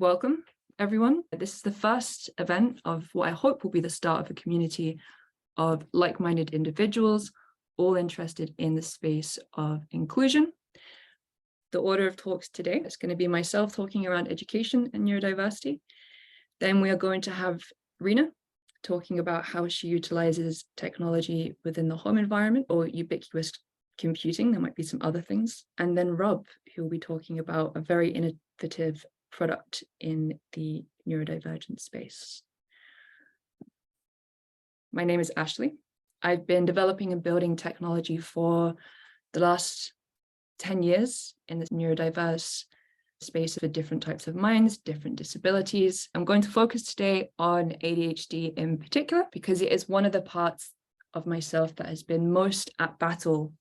Welcome, everyone. This is the first event of what I hope will be the start of a community of like-minded individuals, all interested in the space of inclusion. The order of talks today is going to be myself talking around education and neurodiversity. Then we are going to have Rina talking about how she utilizes technology within the home environment or ubiquitous computing. There might be some other things. And then Rob, who will be talking about a very innovative product in the neurodivergent space. My name is Ashley. I've been developing and building technology for the last 10 years in this neurodiverse space for different types of minds, different disabilities. I'm going to focus today on ADHD in particular, because it is one of the parts of myself that has been most at battle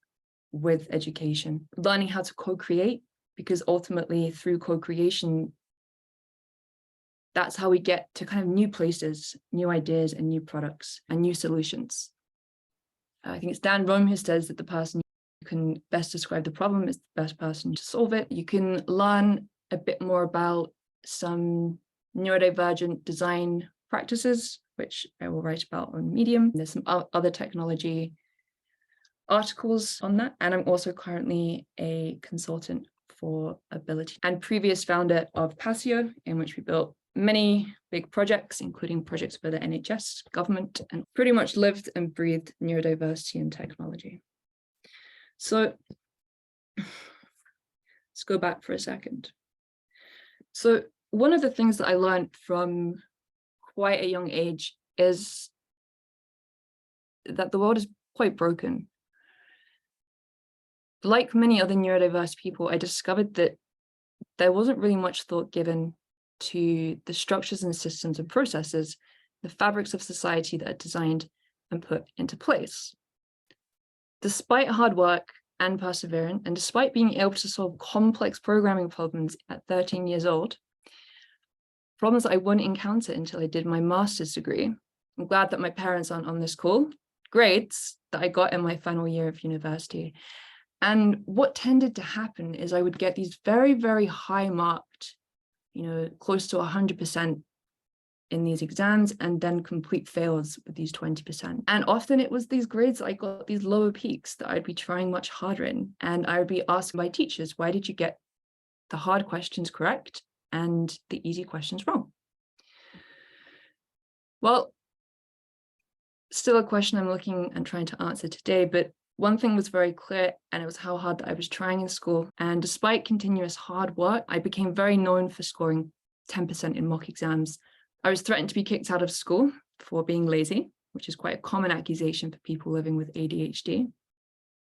with education, learning how to co-create, because ultimately through co-creation, that's how we get to kind of new places, new ideas and new products and new solutions. I think it's Dan Rome who says that the person who can best describe the problem is the best person to solve it. You can learn a bit more about some neurodivergent design practices, which I will write about on Medium. There's some other technology articles on that. And I'm also currently a consultant for Ability and previous founder of Passio, in which we built many big projects, including projects for the NHS, government, and pretty much lived and breathed neurodiversity and technology. So let's go back for a second. So one of the things that I learned from quite a young age is that the world is quite broken. Like many other neurodiverse people, I discovered that there wasn't really much thought given to the structures and systems and processes, the fabrics of society that are designed and put into place. Despite hard work and perseverance, and despite being able to solve complex programming problems at 13 years old, problems that I wouldn't encounter until I did my master's degree. I'm glad that my parents aren't on this call. Grades that I got in my final year of university. And what tended to happen is I would get these very, very high marked, close to 100% in these exams, and then complete fails with these 20%. And often it was these grades that I got these lower peaks that I'd be trying much harder in. And I would be asked by teachers, why did you get the hard questions correct and the easy questions wrong? Well, still a question I'm looking and trying to answer today, but one thing was very clear, and it was how hard that I was trying in school. And despite continuous hard work, I became very known for scoring 10% in mock exams. I was threatened to be kicked out of school for being lazy, which is quite a common accusation for people living with ADHD.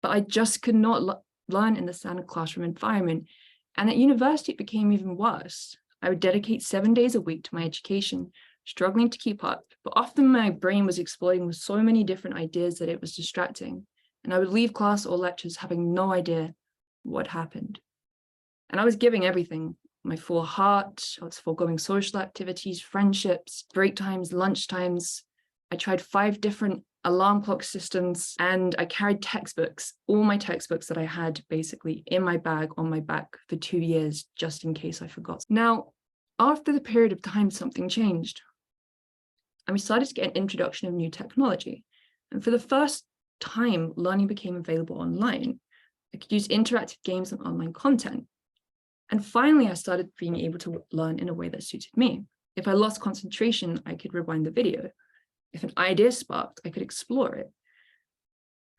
But I just could not learn in the standard classroom environment. And at university, it became even worse. I would dedicate 7 days a week to my education, struggling to keep up. But often my brain was exploding with so many different ideas that it was distracting. And I would leave class or lectures having no idea what happened. And I was giving everything, my full heart. I was foregoing social activities, friendships, break times, lunch times. I tried 5 different alarm clock systems, and I carried textbooks, all my textbooks that I had basically in my bag on my back for 2 years, just in case I forgot. Now, after the period of time, something changed. And we started to get an introduction of new technology. And for the first time, learning became available online. I could use interactive games and online content. And finally, I started being able to learn in a way that suited me. If I lost concentration, I could rewind the video. If an idea sparked, I could explore it.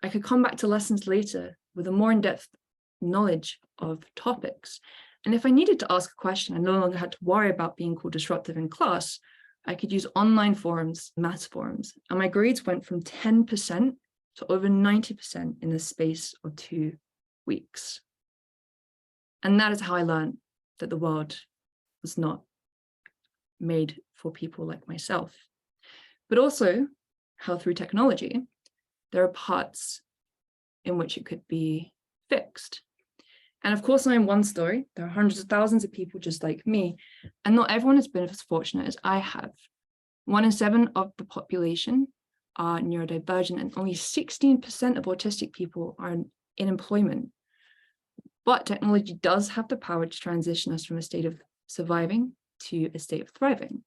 I could come back to lessons later with a more in-depth knowledge of topics. And if I needed to ask a question, I no longer had to worry about being called disruptive in class. I could use online forums, maths forums, and my grades went from 10% to over 90% in the space of 2 weeks. And that is how I learned that the world was not made for people like myself. But also how through technology, there are parts in which it could be fixed. And of course, I'm one story. There are hundreds of thousands of people just like me, and not everyone has been as fortunate as I have. 1 in 7 of the population are neurodivergent, and only 16% of autistic people are in employment. But technology does have the power to transition us from a state of surviving to a state of thriving.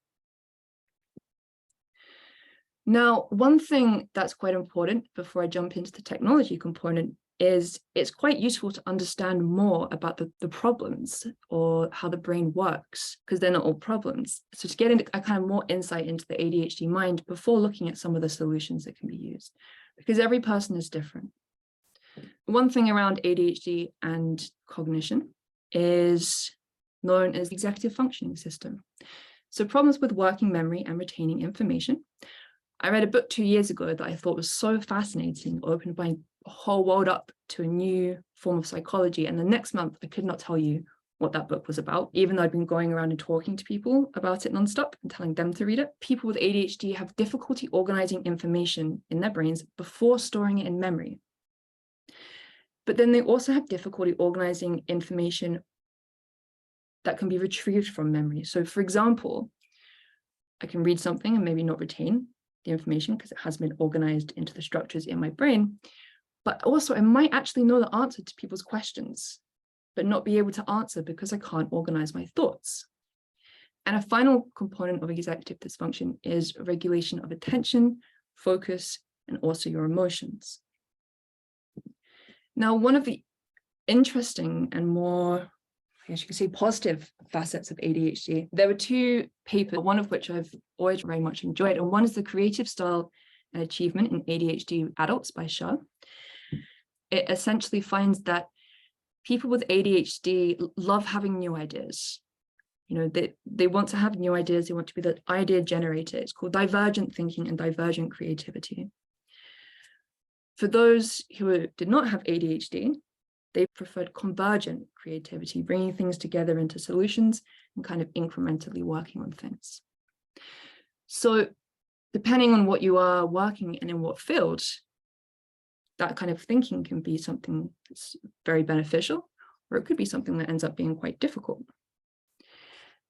Now, one thing that's quite important before I jump into the technology component is it's quite useful to understand more about the problems or how the brain works, because they're not all problems. So to get into a kind of more insight into the ADHD mind before looking at some of the solutions that can be used, because every person is different. One thing around ADHD and cognition is known as the executive functioning system. So problems with working memory and retaining information. I read a book 2 years ago that I thought was so fascinating, opened my whole world up to a new form of psychology. And the next month, I could not tell you what that book was about, even though I'd been going around and talking to people about it nonstop and telling them to read it. People with ADHD have difficulty organizing information in their brains before storing it in memory. But then they also have difficulty organizing information that can be retrieved from memory. So for example, I can read something and maybe not retain the information because it has been organized into the structures in my brain. But also I might actually know the answer to people's questions, but not be able to answer because I can't organize my thoughts. And a final component of executive dysfunction is regulation of attention, focus, and also your emotions. Now, one of the interesting and more, I guess you could say, positive facets of ADHD, there were two papers, one of which I've always very much enjoyed, and one is the Creative Style and Achievement in ADHD Adults by Shah. It essentially finds that people with ADHD love having new ideas. You know, they want to have new ideas. They want to be the idea generator. It's called divergent thinking and divergent creativity. For those who did not have ADHD, they preferred convergent creativity, bringing things together into solutions and kind of incrementally working on things. So depending on what you are working and in what field, that kind of thinking can be something that's very beneficial, or it could be something that ends up being quite difficult.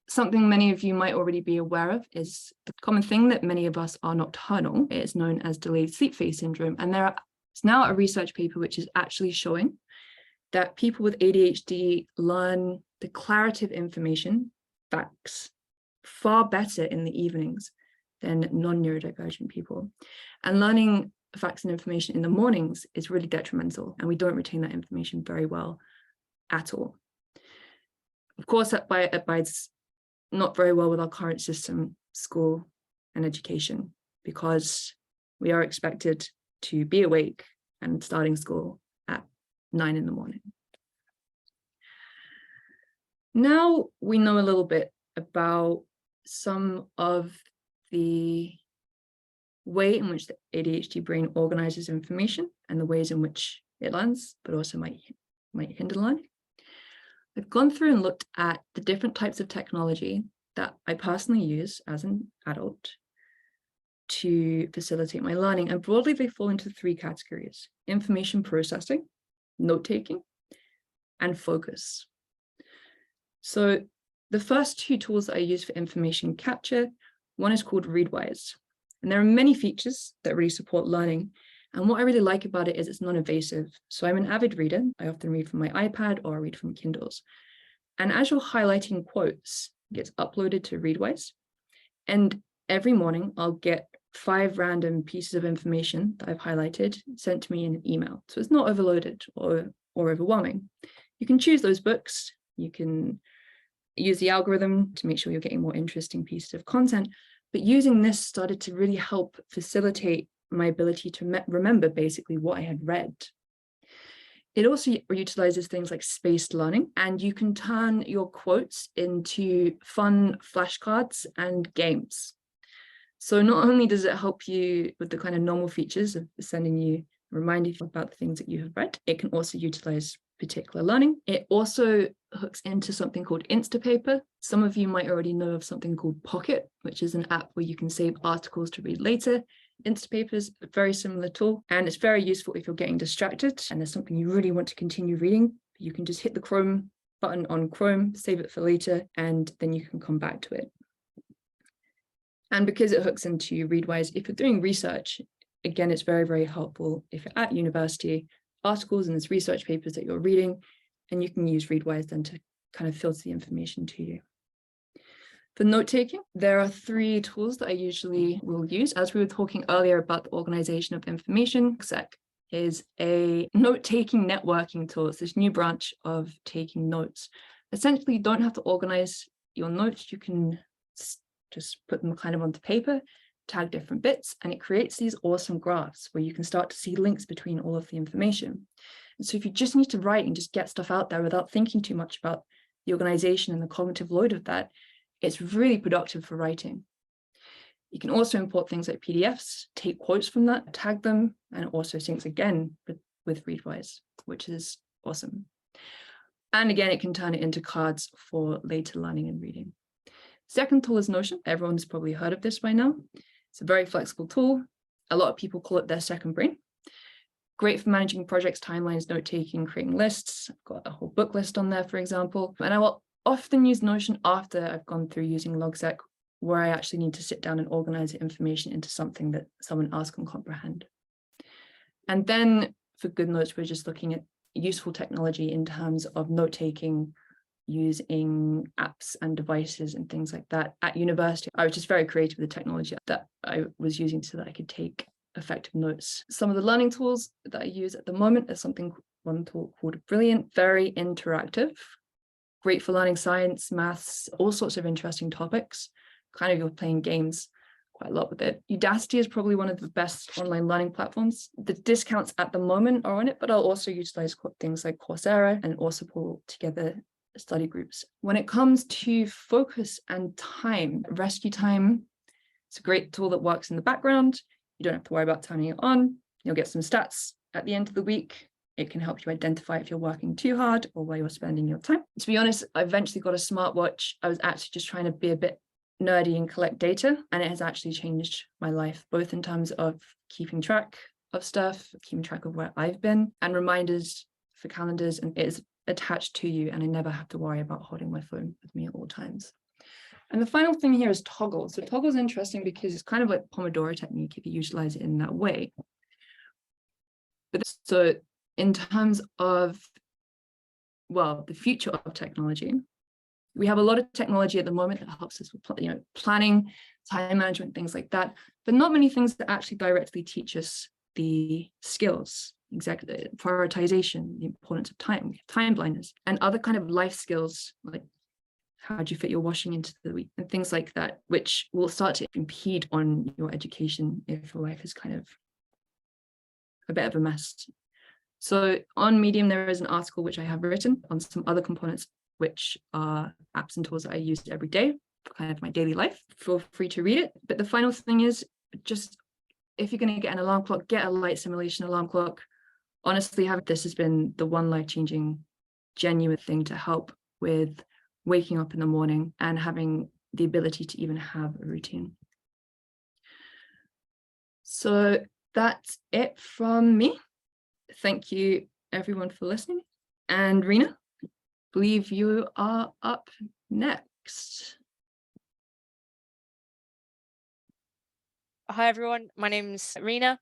Something many of you might already be aware of is the common thing that many of us are nocturnal. It is known as delayed sleep phase syndrome. And there's now a research paper which is actually showing that people with ADHD learn declarative information, facts, far better in the evenings than non-neurodivergent people. And learning facts and information in the mornings is really detrimental, and we don't retain that information very well at all. Of course, that abides not very well with our current system, school and education, because we are expected to be awake and starting school at 9 in the morning. Now we know a little bit about some of the way in which the ADHD brain organizes information and the ways in which it learns, but also might hinder learning. I've gone through and looked at the different types of technology that I personally use as an adult to facilitate my learning. And broadly, they fall into 3 categories: information processing, note-taking, and focus. So the first 2 tools that I use for information capture, one is called Readwise. And there are many features that really support learning. And what I really like about it is it's non-invasive. So I'm an avid reader. I often read from my iPad or I read from Kindles. And as you're highlighting quotes, it gets uploaded to Readwise. And every morning I'll get 5 random pieces of information that I've highlighted sent to me in an email. So it's not overloaded or overwhelming. You can choose those books. You can use the algorithm to make sure you're getting more interesting pieces of content. But using this started to really help facilitate my ability to remember basically what I had read. It also utilizes things like spaced learning, and you can turn your quotes into fun flashcards and games. So not only does it help you with the kind of normal features of sending you, reminding you about the things that you have read, it can also utilize particular learning. It also hooks into something called Instapaper. Some of you might already know of something called Pocket, which is an app where you can save articles to read later. Instapaper is a very similar tool, and it's very useful if you're getting distracted and there's something you really want to continue reading. You can just hit the Chrome button on Chrome, save it for later, and then you can come back to it. And because it hooks into Readwise, if you're doing research, again, it's very, very helpful if you're at university, articles and there's research papers that you're reading, and you can use Readwise then to kind of filter the information to you. For note-taking, there are 3 tools that I usually will use. As we were talking earlier about the organization of information, Exec is a note-taking networking tool. It's this new branch of taking notes. Essentially, you don't have to organize your notes. You can just put them kind of onto paper, tag different bits, and it creates these awesome graphs where you can start to see links between all of the information. And so if you just need to write and just get stuff out there without thinking too much about the organization and the cognitive load of that, it's really productive for writing. You can also import things like PDFs, take quotes from that, tag them, and it also syncs again with Readwise, which is awesome. And again, it can turn it into cards for later learning and reading. Second tool is Notion. Everyone's probably heard of this by now. It's a very flexible tool. A lot of people call it their second brain. Great for managing projects, timelines, note-taking, creating lists. I've got a whole book list on there, for example. And I will often use Notion after I've gone through using Logseq, where I actually need to sit down and organize the information into something that someone else can comprehend. And then for good notes, we're just looking at useful technology in terms of note-taking, using apps and devices and things like that. At university, I was just very creative with the technology that I was using so that I could take effective notes. Some of the learning tools that I use at the moment is one tool called Brilliant, very interactive, great for learning science, maths, all sorts of interesting topics. Kind of you're playing games quite a lot with it. Udacity is probably one of the best online learning platforms. The discounts at the moment are on it, but I'll also utilize things like Coursera and also pull together study groups. When it comes to focus and time, Rescue Time, it's a great tool that works in the background. You don't have to worry about turning it on. You'll get some stats at the end of the week. It can help you identify if you're working too hard or where you're spending your time. To be honest, I eventually got a smartwatch. I was actually just trying to be a bit nerdy and collect data, and it has actually changed my life, both in terms of keeping track of stuff, keeping track of where I've been, and reminders for calendars, and it is attached to you, and I never have to worry about holding my phone with me at all times. And the final thing here is Toggle. So Toggle is interesting because it's kind of like Pomodoro technique if you utilize it in that way. But so in terms of, well, the future of technology, we have a lot of technology at the moment that helps us with planning, time management, things like that, but not many things that actually directly teach us the skills, exactly prioritization, the importance of time, time blindness, and other kind of life skills like how do you fit your washing into the week and things like that, which will start to impede on your education if your life is kind of a bit of a mess. So on Medium, there is an article which I have written on some other components, which are apps and tools that I use every day for kind of my daily life. Feel free to read it. But the final thing is just, if you're going to get an alarm clock, get a light simulation alarm clock. Honestly, this has been the one life-changing, genuine thing to help with waking up in the morning and having the ability to even have a routine. So that's it from me. Thank you everyone for listening. And Rina, I believe you are up next. Hi everyone, my name's Rina.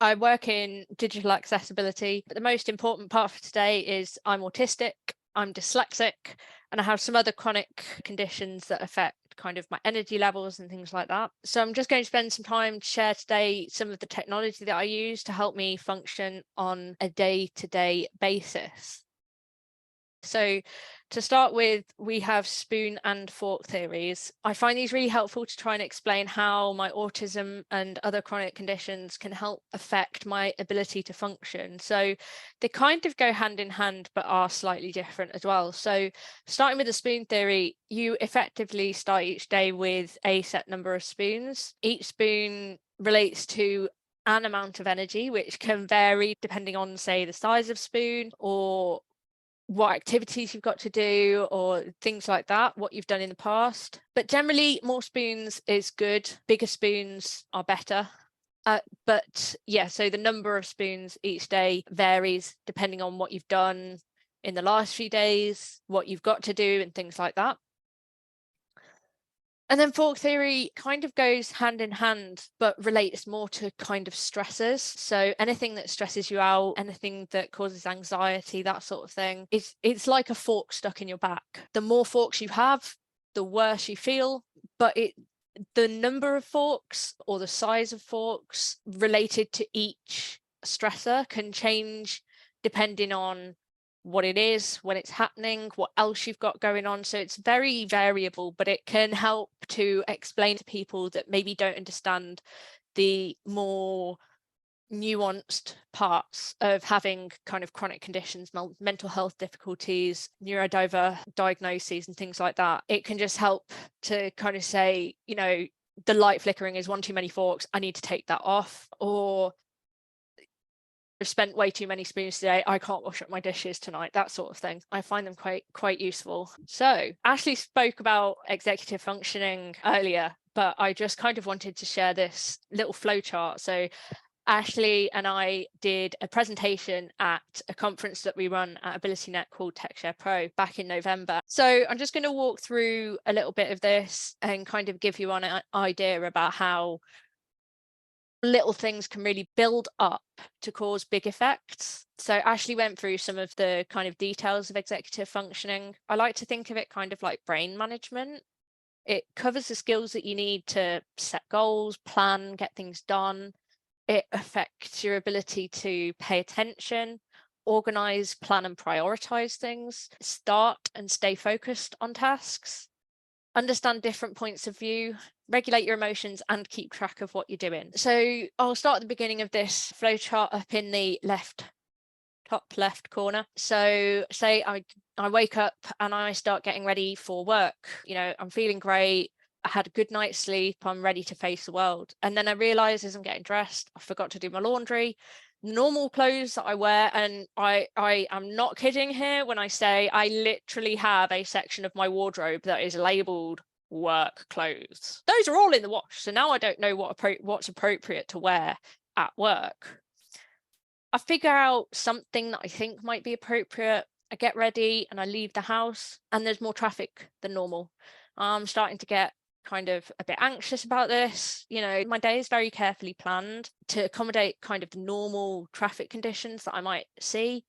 I work in digital accessibility, but the most important part for today is I'm autistic, I'm dyslexic, and I have some other chronic conditions that affect kind of my energy levels and things like that. So I'm just going to spend some time to share today some of the technology that I use to help me function on a day-to-day basis. So to start with, we have spoon and fork theories. I find these really helpful to try and explain how my autism and other chronic conditions can help affect my ability to function. So they kind of go hand in hand, but are slightly different as well. So starting with the spoon theory, you effectively start each day with a set number of spoons. Each spoon relates to an amount of energy, which can vary depending on, say, the size of spoon or what activities you've got to do or things like that, what you've done in the past. But generally, more spoons is good. Bigger spoons are better. But yeah, so the number of spoons each day varies depending on what you've done in the last few days, what you've got to do and things like that. And then fork theory kind of goes hand in hand, but relates more to kind of stressors. So anything that stresses you out, anything that causes anxiety, that sort of thing, it's like a fork stuck in your back. The more forks you have, the worse you feel, but the number of forks or the size of forks related to each stressor can change depending on what it is, when it's happening, what else you've got going on. So it's very variable, but it can help to explain to people that maybe don't understand the more nuanced parts of having kind of chronic conditions, mental health difficulties, neurodivergent diagnoses and things like that. It can just help to kind of say, you know, the light flickering is one too many forks, I need to take that off, or I've spent way too many spoons today, I can't wash up my dishes tonight, that sort of thing. I find them quite useful. So Ashley spoke about executive functioning earlier, but I just kind of wanted to share this little flow chart. So Ashley and I did a presentation at a conference that we run at AbilityNet called TechShare Pro back in November. So I'm just going to walk through a little bit of this and kind of give you an idea about how little things can really build up to cause big effects. So Ashley went through some of the kind of details of executive functioning. I like to think of it kind of like brain management. It covers the skills that you need to set goals, plan, get things done. It affects your ability to pay attention, organize, plan and prioritize things, start and stay focused on tasks, understand different points of view, regulate your emotions and keep track of what you're doing. So I'll start at the beginning of this flowchart up in the top left corner. So say I wake up and I start getting ready for work. You know, I'm feeling great. I had a good night's sleep. I'm ready to face the world. And then I realize as I'm getting dressed, I forgot to do my laundry. Normal clothes that I wear, and I am not kidding here when I say I literally have a section of my wardrobe that is labeled work clothes. Those are all in the wash. So now I don't know what's appropriate to wear at work. I figure out something that I think might be appropriate. I get ready and I leave the house, and there's more traffic than normal. I'm starting to get kind of a bit anxious about this. You know, my day is very carefully planned to accommodate kind of the normal traffic conditions that I might see.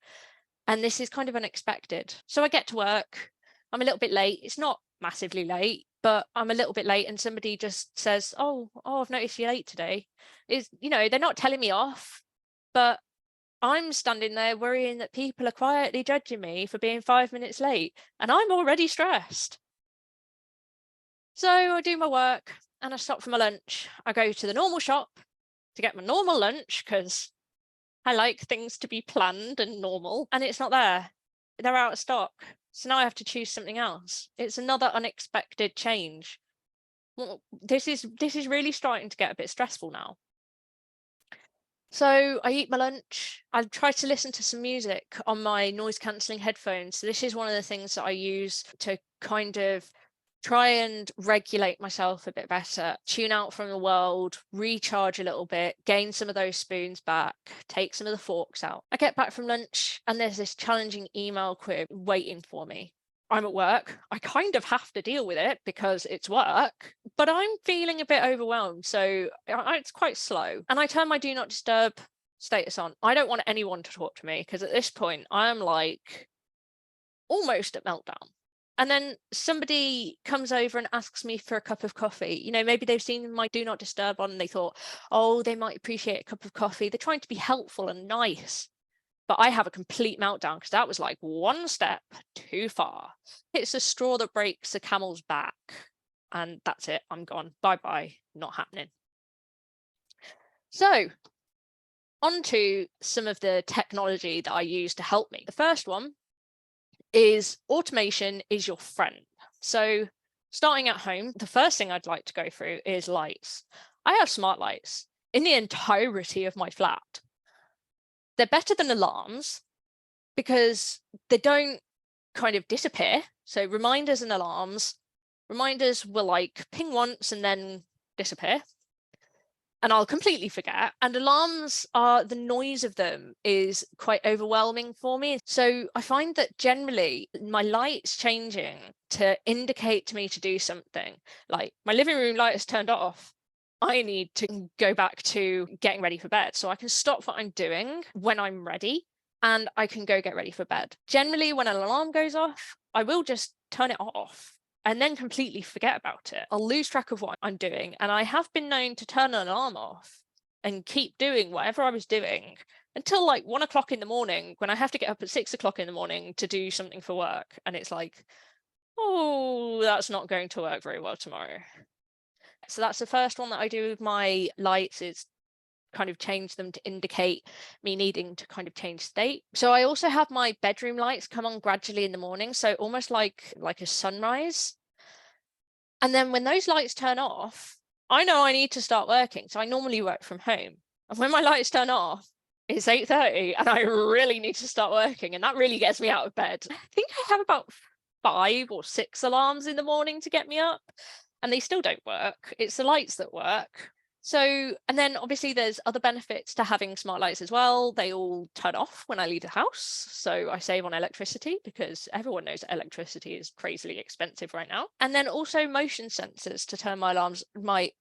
And this is kind of unexpected. So I get to work, I'm a little bit late. It's not massively late, but I'm a little bit late, and somebody just says, oh, I've noticed you're late today. You know, they're not telling me off, but I'm standing there worrying that people are quietly judging me for being 5 minutes late, and I'm already stressed. So I do my work and I stop for my lunch. I go to the normal shop to get my normal lunch because I like things to be planned and normal, and it's not there. They're out of stock. So now I have to choose something else. It's another unexpected change. Well, this is really starting to get a bit stressful now. So I eat my lunch. I try to listen to some music on my noise cancelling headphones. So this is one of the things that I use to kind of try and regulate myself a bit better, tune out from the world, recharge a little bit, gain some of those spoons back, take some of the forks out. I get back from lunch and there's this challenging email query waiting for me. I'm at work. I kind of have to deal with it because it's work, but I'm feeling a bit overwhelmed. So it's quite slow. And I turn my do not disturb status on. I don't want anyone to talk to me because at this point I'm like almost at meltdown. And then somebody comes over and asks me for a cup of coffee. You know, maybe they've seen my do not disturb on and they thought, oh, they might appreciate a cup of coffee. They're trying to be helpful and nice. But I have a complete meltdown because that was like one step too far. It's a straw that breaks the camel's back. And that's it. I'm gone. Bye-bye. Not happening. So on to some of the technology that I use to help me. The first one is automation is your friend. So starting at home, the first thing I'd like to go through is lights. I have smart lights in the entirety of my flat. They're better than alarms because they don't kind of disappear. So reminders and alarms, reminders will like ping once and then disappear. And I'll completely forget. And alarms are, the noise of them is quite overwhelming for me. So I find that generally my light's changing to indicate to me to do something. Like my living room light is turned off. I need to go back to getting ready for bed. So I can stop what I'm doing when I'm ready and I can go get ready for bed. Generally, when an alarm goes off, I will just turn it off and then completely forget about it. I'll lose track of what I'm doing. And I have been known to turn an alarm off and keep doing whatever I was doing until like 1 o'clock in the morning, when I have to get up at 6 o'clock in the morning to do something for work. And it's like, oh, that's not going to work very well tomorrow. So that's the first one that I do with my lights, is kind of change them to indicate me needing to kind of change state. So I also have my bedroom lights come on gradually in the morning, so almost like a sunrise. And then when those lights turn off, I know I need to start working. So I normally work from home. And when my lights turn off, it's 8:30 and I really need to start working. And that really gets me out of bed. I think I have about 5 or 6 alarms in the morning to get me up, and they still don't work. It's the lights that work. So, and then obviously there's other benefits to having smart lights as well. They all turn off when I leave the house. So I save on electricity, because everyone knows that electricity is crazily expensive right now. And then also motion sensors to turn my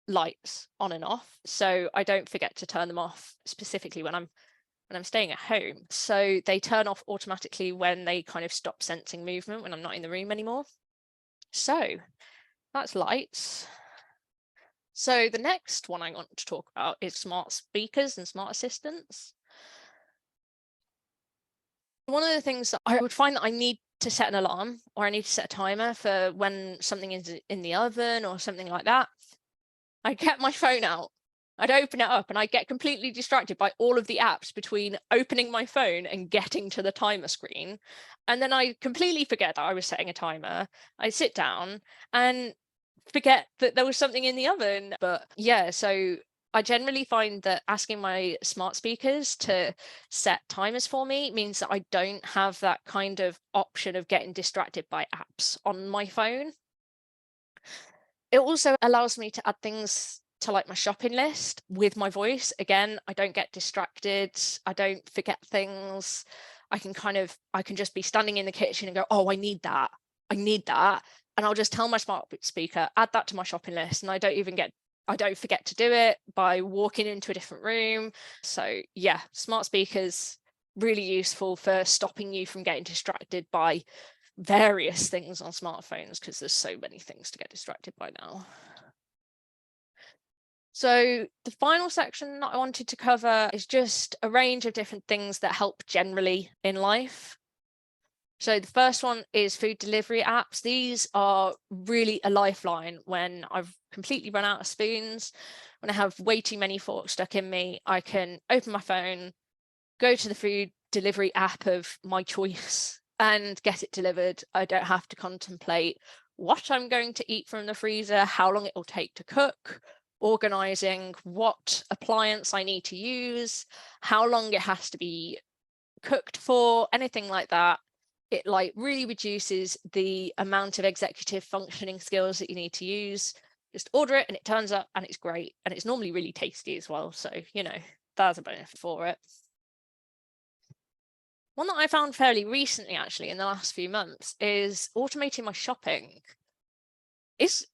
lights on and off, so I don't forget to turn them off, specifically when I'm staying at home. So they turn off automatically when they kind of stop sensing movement when I'm not in the room anymore. So that's lights. So the next one I want to talk about is smart speakers and smart assistants. One of the things that I would find that I need to set an alarm, or I need to set a timer for when something is in the oven or something like that. I get my phone out, I'd open it up, and I get completely distracted by all of the apps between opening my phone and getting to the timer screen. And then I completely forget that I was setting a timer. I sit down and forget that there was something in the oven. But yeah, so I generally find that asking my smart speakers to set timers for me means that I don't have that kind of option of getting distracted by apps on my phone. It also allows me to add things to like my shopping list with my voice. Again, I don't get distracted. I don't forget things. I can just be standing in the kitchen and go, oh, I need that. And I'll just tell my smart speaker, add that to my shopping list. And I don't forget to do it by walking into a different room. So yeah, smart speakers, really useful for stopping you from getting distracted by various things on smartphones, because there's so many things to get distracted by now. So the final section that I wanted to cover is just a range of different things that help generally in life. So the first one is food delivery apps. These are really a lifeline when I've completely run out of spoons, when I have way too many forks stuck in me. I can open my phone, go to the food delivery app of my choice and get it delivered. I don't have to contemplate what I'm going to eat from the freezer, how long it will take to cook, organizing what appliance I need to use, how long it has to be cooked for, anything like that. It like really reduces the amount of executive functioning skills that you need to use. Just order it and it turns up and it's great. And it's normally really tasty as well. So, that's a benefit for it. One that I found fairly recently, actually, in the last few months, is automating my shopping. It's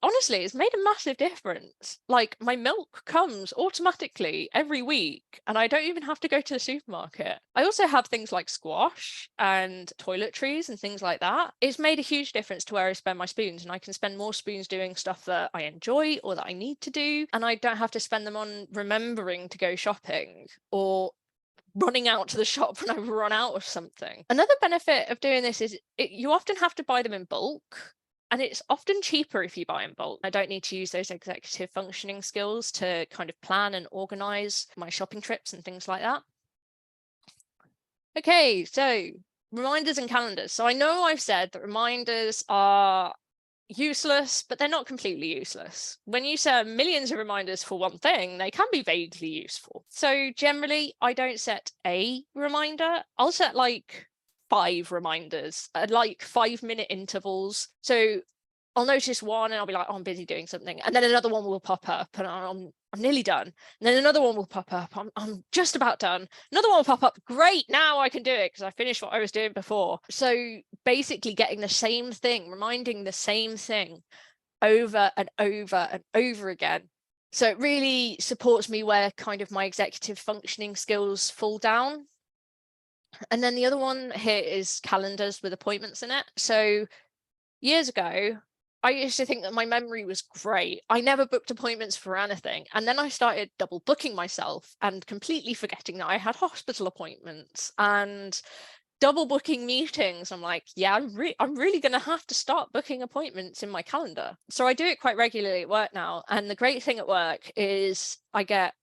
made a massive difference. Like, my milk comes automatically every week and I don't even have to go to the supermarket. I also have things like squash and toiletries and things like that. It's made a huge difference to where I spend my spoons, and I can spend more spoons doing stuff that I enjoy or that I need to do, and I don't have to spend them on remembering to go shopping or running out to the shop when I run out of something. Another benefit of doing this is you often have to buy them in bulk, and it's often cheaper if you buy in bulk. I don't need to use those executive functioning skills to kind of plan and organize my shopping trips and things like that. Okay, so reminders and calendars. So I know I've said that reminders are useless, but they're not completely useless. When you set millions of reminders for one thing, they can be vaguely useful. So generally, I don't set a reminder. I'll set like 5 reminders at like 5-minute intervals. So I'll notice one and I'll be like, oh, I'm busy doing something. And then another one will pop up and I'm nearly done. And then another one will pop up. I'm just about done. Another one will pop up. Great, now I can do it because I finished what I was doing before. So basically getting the same thing, reminding the same thing over and over and over again. So it really supports me where kind of my executive functioning skills fall down. And then the other one here is calendars with appointments in it. So years ago, I used to think that my memory was great. I never booked appointments for anything. And then I started double booking myself and completely forgetting that I had hospital appointments and double booking meetings. I'm like, yeah, I'm really going to have to start booking appointments in my calendar. So I do it quite regularly at work now. And the great thing at work is I get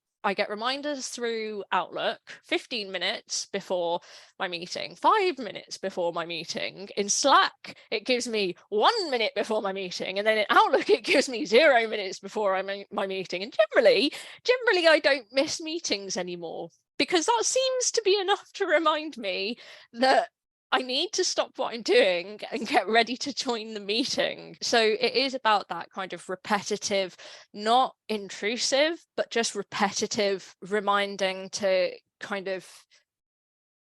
reminders through Outlook 15 minutes before my meeting, 5 minutes before my meeting. In Slack, it gives me 1 minute before my meeting. And then in Outlook, it gives me 0 minutes before my meeting. And generally, I don't miss meetings anymore, because that seems to be enough to remind me that I need to stop what I'm doing and get ready to join the meeting. So it is about that kind of repetitive, not intrusive, but just repetitive reminding to kind of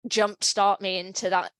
jumpstart me into that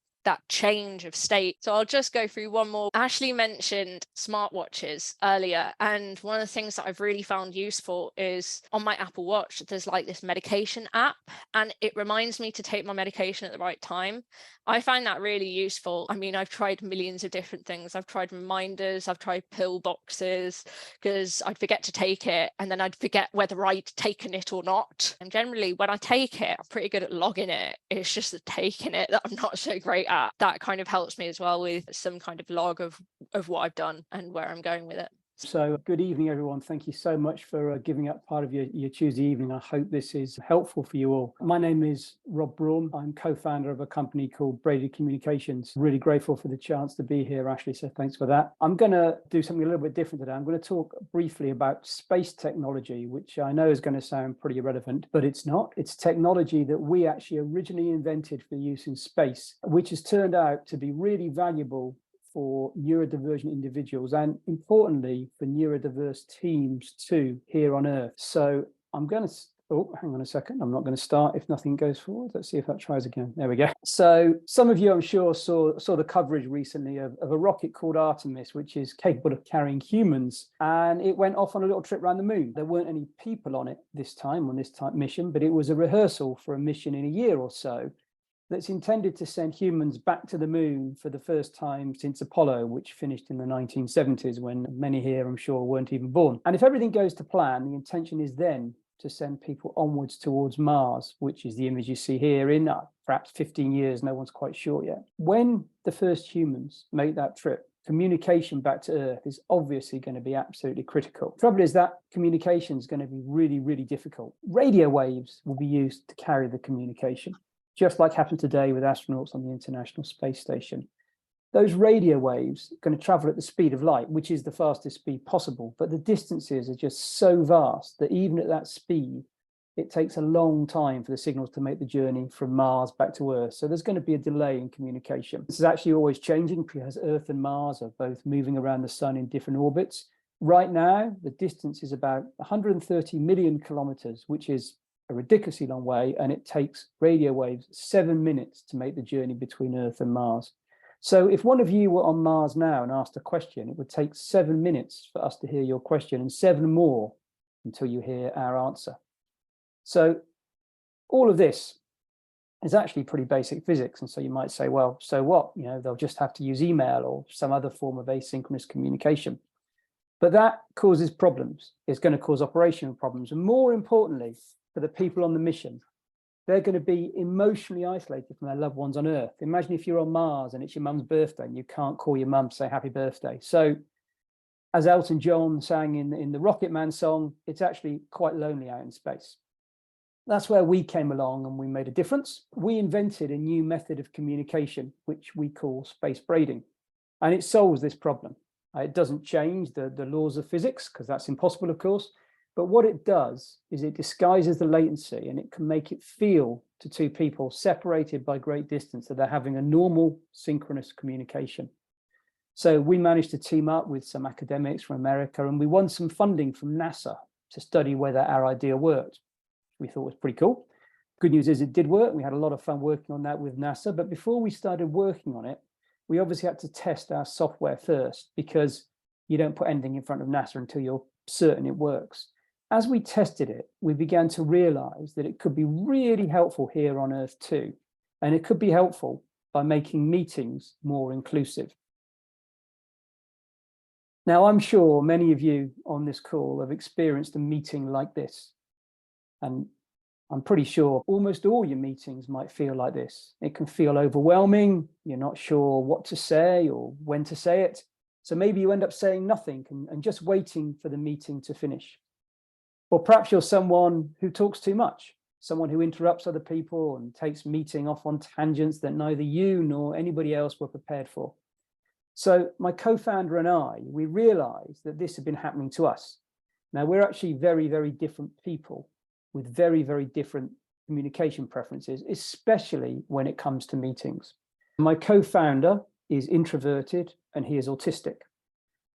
change of state. So I'll just go through one more. Ashley mentioned smartwatches earlier, and one of the things that I've really found useful is on my Apple Watch, there's like this medication app, and it reminds me to take my medication at the right time. I find that really useful. I mean, I've tried millions of different things. I've tried reminders, I've tried pill boxes, because I'd forget to take it and then I'd forget whether I'd taken it or not. And generally when I take it, I'm pretty good at logging it. It's just the taking it that I'm not so great at. That kind of helps me as well with some kind of log of what I've done and where I'm going with it. So good evening, everyone. Thank you so much for giving up part of your Tuesday evening. I hope this is helpful for you all. My name is Rob Braun. I'm co-founder of a company called Brady Communications. Really grateful for the chance to be here, Ashley, so thanks for that. I'm going to do something a little bit different today. I'm going to talk briefly about space technology, which I know is going to sound pretty irrelevant, but it's not. It's technology that we actually originally invented for use in space, which has turned out to be really valuable for neurodivergent individuals and importantly for neurodiverse teams too here on Earth. So I'm going to, oh, hang on a second. I'm not going to start if nothing goes forward. Let's see if that tries again. There we go. So some of you, I'm sure, saw the coverage recently of a rocket called Artemis, which is capable of carrying humans. And it went off on a little trip around the moon. There weren't any people on it this time, on this type mission, but it was a rehearsal for a mission in a year or so that's intended to send humans back to the moon for the first time since Apollo, which finished in the 1970s, when many here, I'm sure, weren't even born. And if everything goes to plan, the intention is then to send people onwards towards Mars, which is the image you see here in perhaps 15 years, no one's quite sure yet. When the first humans make that trip, communication back to Earth is obviously going to be absolutely critical. The trouble is that communication is going to be really, really difficult. Radio waves will be used to carry the communication, just like happened today with astronauts on the International Space Station. Those radio waves are going to travel at the speed of light, which is the fastest speed possible, but the distances are just so vast that even at that speed, it takes a long time for the signals to make the journey from Mars back to Earth. So there's going to be a delay in communication. This is actually always changing because Earth and Mars are both moving around the sun in different orbits. Right now, the distance is about 130 million kilometers, which is a ridiculously long way, and it takes radio waves 7 minutes to make the journey between Earth and Mars. So if one of you were on Mars now and asked a question, it would take 7 minutes for us to hear your question and 7 more until you hear our answer. So all of this is actually pretty basic physics. And so you might say, well, so what? You know, they'll just have to use email or some other form of asynchronous communication. But that causes problems. It's going to cause operational problems. And more importantly, for the people on the mission, they're going to be emotionally isolated from their loved ones on Earth. Imagine if you're on Mars and it's your mum's birthday and you can't call your mum to say happy birthday. So as Elton John sang in the Rocket Man song, it's actually quite lonely out in space. That's where we came along and we made a difference. We invented a new method of communication, which we call space braiding, and it solves this problem. It doesn't change the laws of physics, because that's impossible, of course. But what it does is it disguises the latency, and it can make it feel to two people separated by great distance that they're having a normal synchronous communication. So we managed to team up with some academics from America, and we won some funding from NASA to study whether our idea worked. We thought was pretty cool. Good news is it did work. We had a lot of fun working on that with NASA. But before we started working on it, we obviously had to test our software first, because you don't put anything in front of NASA until you're certain it works. As we tested it, we began to realize that it could be really helpful here on Earth too. And it could be helpful by making meetings more inclusive. Now, I'm sure many of you on this call have experienced a meeting like this. And I'm pretty sure almost all your meetings might feel like this. It can feel overwhelming. You're not sure what to say or when to say it. So maybe you end up saying nothing and just waiting for the meeting to finish. Or perhaps you're someone who talks too much, someone who interrupts other people and takes meeting off on tangents that neither you nor anybody else were prepared for. So my co-founder and I, we realized that this had been happening to us. Now, we're actually very, very different people with very, very different communication preferences, especially when it comes to meetings. My co-founder is introverted and he is autistic.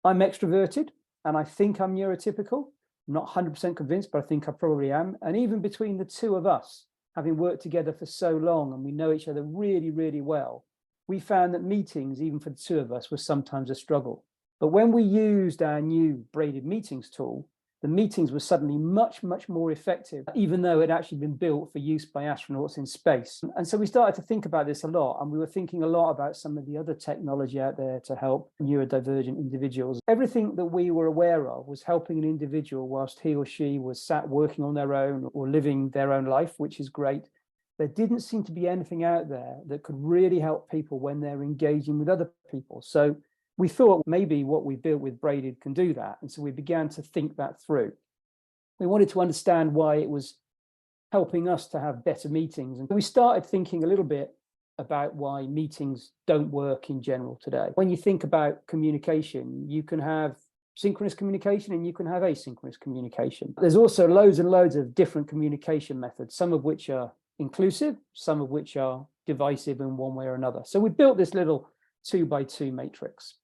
I'm extroverted and I think I'm neurotypical. I'm not 100% convinced, but I think I probably am. And even between the two of us, having worked together for so long and we know each other really, really well, we found that meetings, even for the two of us, was sometimes a struggle. But when we used our new braided meetings tool, the meetings were suddenly much, much more effective, even though it had actually been built for use by astronauts in space. And so we started to think about this a lot, and we were thinking a lot about some of the other technology out there to help neurodivergent individuals. Everything that we were aware of was helping an individual whilst he or she was sat working on their own or living their own life, which is great. There didn't seem to be anything out there that could really help people when they're engaging with other people. So we thought maybe what we built with Braided can do that. And so we began to think that through. We wanted to understand why it was helping us to have better meetings. And we started thinking a little bit about why meetings don't work in general today. When you think about communication, you can have synchronous communication and you can have asynchronous communication. There's also loads and loads of different communication methods, some of which are inclusive, some of which are divisive in one way or another. So we built this little 2x2 matrix.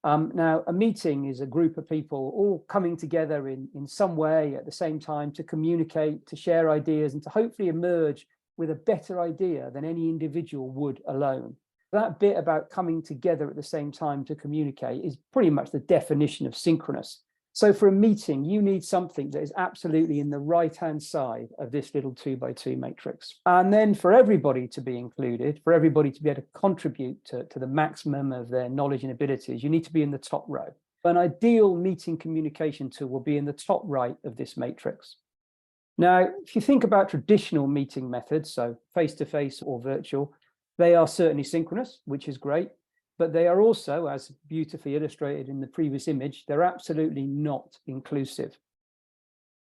Now, a meeting is a group of people all coming together in some way at the same time to communicate, to share ideas, and to hopefully emerge with a better idea than any individual would alone. That bit about coming together at the same time to communicate is pretty much the definition of synchronous. So for a meeting, you need something that is absolutely in the right-hand side of this little 2x2 matrix. And then for everybody to be included, for everybody to be able to contribute to the maximum of their knowledge and abilities, you need to be in the top row. An ideal meeting communication tool will be in the top right of this matrix. Now, if you think about traditional meeting methods, so face-to-face or virtual, they are certainly synchronous, which is great. But they are also, as beautifully illustrated in the previous image, they're absolutely not inclusive.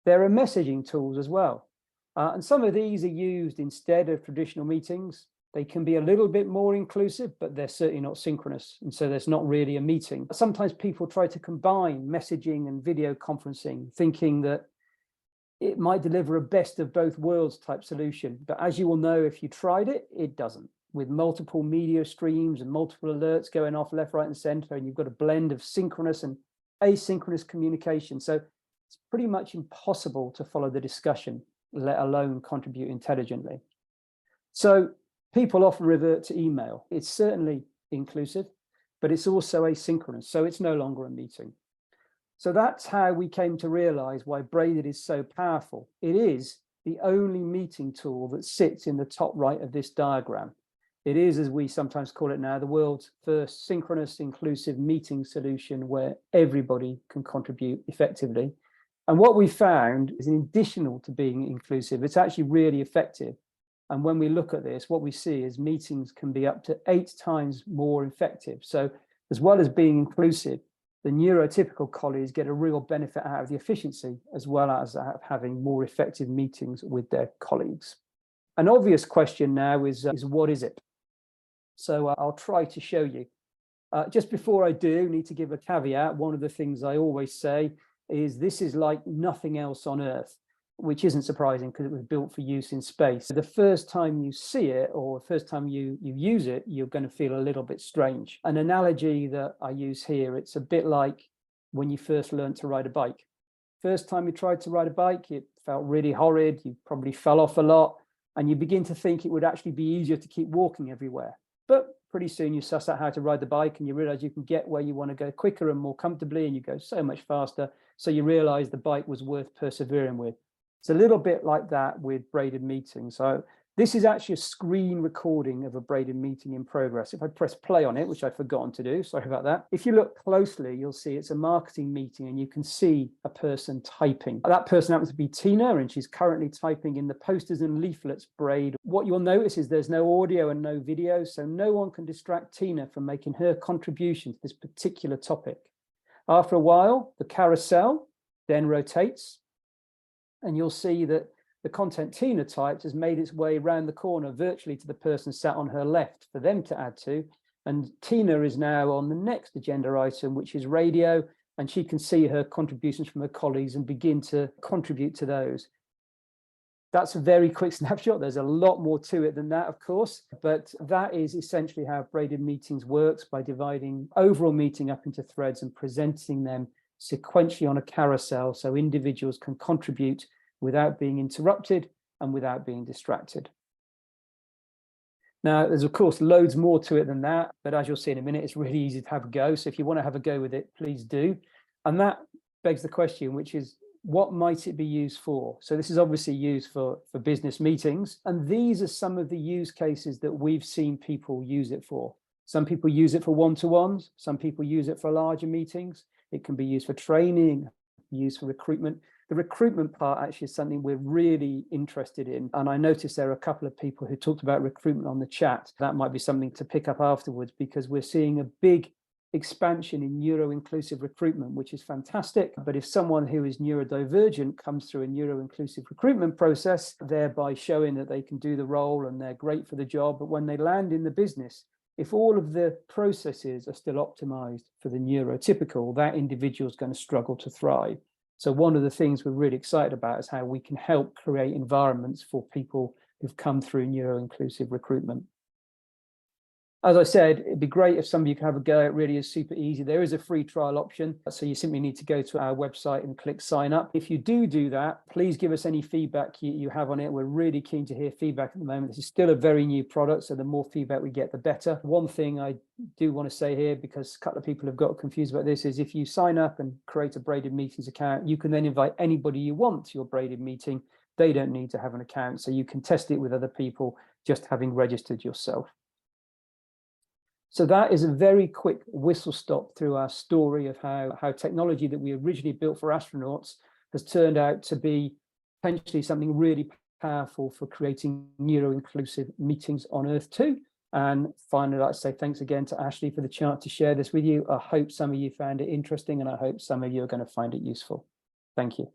There are messaging tools as well. And some of these are used instead of traditional meetings. They can be a little bit more inclusive, but they're certainly not synchronous. And so there's not really a meeting. Sometimes people try to combine messaging and video conferencing, thinking that it might deliver a best of both worlds type solution. But as you will know, if you tried it, it doesn't. With multiple media streams and multiple alerts going off left, right, and center, and you've got a blend of synchronous and asynchronous communication. So it's pretty much impossible to follow the discussion, let alone contribute intelligently. So people often revert to email. It's certainly inclusive, but it's also asynchronous. So it's no longer a meeting. So that's how we came to realize why Braided is so powerful. It is the only meeting tool that sits in the top right of this diagram. It is, as we sometimes call it now, the world's first synchronous inclusive meeting solution where everybody can contribute effectively. And what we found is, in addition to being inclusive, it's actually really effective. And when we look at this, what we see is meetings can be up to 8 times more effective. So as well as being inclusive, the neurotypical colleagues get a real benefit out of the efficiency, as well as having more effective meetings with their colleagues. An obvious question now is what is it? So I'll try to show you. Just before I do, need to give a caveat. One of the things I always say is this is like nothing else on Earth, which isn't surprising because it was built for use in space. The first time you see it or the first time you use it, you're going to feel a little bit strange. An analogy that I use here, it's a bit like when you first learned to ride a bike. First time you tried to ride a bike, it felt really horrid. You probably fell off a lot, and you begin to think it would actually be easier to keep walking everywhere. But pretty soon you suss out how to ride the bike and you realize you can get where you want to go quicker and more comfortably, and you go so much faster. So you realize the bike was worth persevering with. It's a little bit like that with braided meetings. So This is actually a screen recording of a braided meeting in progress. If I press play on it, which I've forgotten to do, sorry about that. If you look closely, you'll see it's a marketing meeting and you can see a person typing. That person happens to be Tina, and she's currently typing in the posters and leaflets braid. What you'll notice is there's no audio and no video, so no one can distract Tina from making her contribution to this particular topic. After a while, the carousel then rotates, and you'll see that the content Tina typed has made its way around the corner virtually to the person sat on her left for them to add to. And Tina is now on the next agenda item, which is radio, and she can see her contributions from her colleagues and begin to contribute to those. That's a very quick snapshot. There's a lot more to it than that, of course, but that is essentially how braided meetings works, by dividing overall meeting up into threads and presenting them sequentially on a carousel so individuals can contribute without being interrupted and without being distracted. Now, there's of course loads more to it than that, but as you'll see in a minute, it's really easy to have a go. So if you want to have a go with it, please do. And that begs the question, which is, what might it be used for? So this is obviously used for business meetings. And these are some of the use cases that we've seen people use it for. Some people use it for one-to-ones. Some people use it for larger meetings. It can be used for training, used for recruitment. The recruitment part actually is something we're really interested in. And I noticed there are a couple of people who talked about recruitment on the chat. That might be something to pick up afterwards, because we're seeing a big expansion in neuro-inclusive recruitment, which is fantastic. But if someone who is neurodivergent comes through a neuro-inclusive recruitment process, thereby showing that they can do the role and they're great for the job, but when they land in the business, if all of the processes are still optimized for the neurotypical, that individual is going to struggle to thrive. So one of the things we're really excited about is how we can help create environments for people who've come through neuro-inclusive recruitment. As I said, it'd be great if some of you could have a go. It really is super easy. There is a free trial option, so you simply need to go to our website and click sign up. If you do that, please give us any feedback you have on it. We're really keen to hear feedback at the moment. This is still a very new product, so the more feedback we get, the better. One thing I do want to say here, because a couple of people have got confused about this, is if you sign up and create a Braided Meetings account, you can then invite anybody you want to your Braided meeting. They don't need to have an account, so you can test it with other people just having registered yourself. So that is a very quick whistle stop through our story of how technology that we originally built for astronauts has turned out to be potentially something really powerful for creating neuro-inclusive meetings on Earth too. And finally, I'd like to say thanks again to Ashley for the chance to share this with you. I hope some of you found it interesting, and I hope some of you are going to find it useful. Thank you.